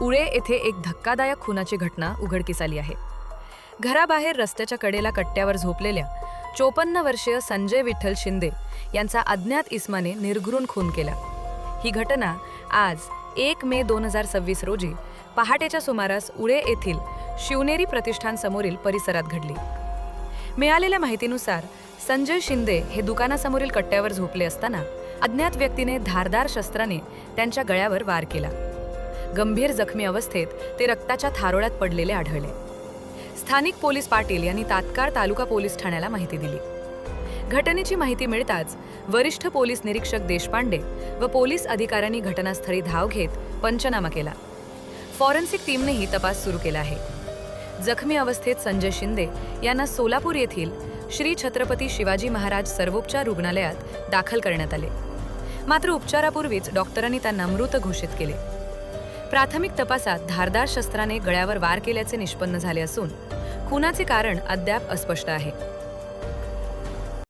उळे येथे एक धक्कादायक खुनाची घटना उघडकीस आली आहे. घराबाहेर रस्त्याच्या कडेला कट्ट्यावर झोपलेल्या 54 वर्षीय संजय विठ्ठल शिंदे यांचा अज्ञात इस्माने निर्घृण खून केला. ही घटना आज 1 मे 2026 रोजी पहाटेच्या सुमारास उळे येथील शिवनेरी प्रतिष्ठान समोरील परिसरात घडली. मिळालेल्या माहितीनुसार संजय शिंदे हे दुकानासमोरील कट्ट्यावर झोपले असताना अज्ञात व्यक्तीने धारदार शस्त्राने त्यांच्या गळ्यावर वार केला. गंभीर जखमी अवस्थेत ते रक्ताच्या थारोळ्यात पडलेले आढळले. स्थानिक पोलीस पाटील यांनी तात्काळ तालुका पोलीस ठाण्याला माहिती दिली. घटनेची माहिती मिळताच वरिष्ठ पोलीस निरीक्षक देशपांडे व पोलीस अधिकाऱ्यांनी घटनास्थळी धाव घेत पंचनामा केला. फॉरेन्सिक टीमनेही तपास सुरू केला आहे. जखमी अवस्थेत संजय शिंदे यांना सोलापूर येथील श्री छत्रपती शिवाजी महाराज सर्वोपचार रुग्णालयात दाखल करण्यात आले. मात्र उपचारापूर्वीच डॉक्टरांनी त्यांना मृत घोषित केले. प्राथमिक तपासात धारदार शस्त्राने गळ्यावर वार केल्याचे निष्पन्न झाले असून खुनाचे कारण अद्याप अस्पष्ट आहे.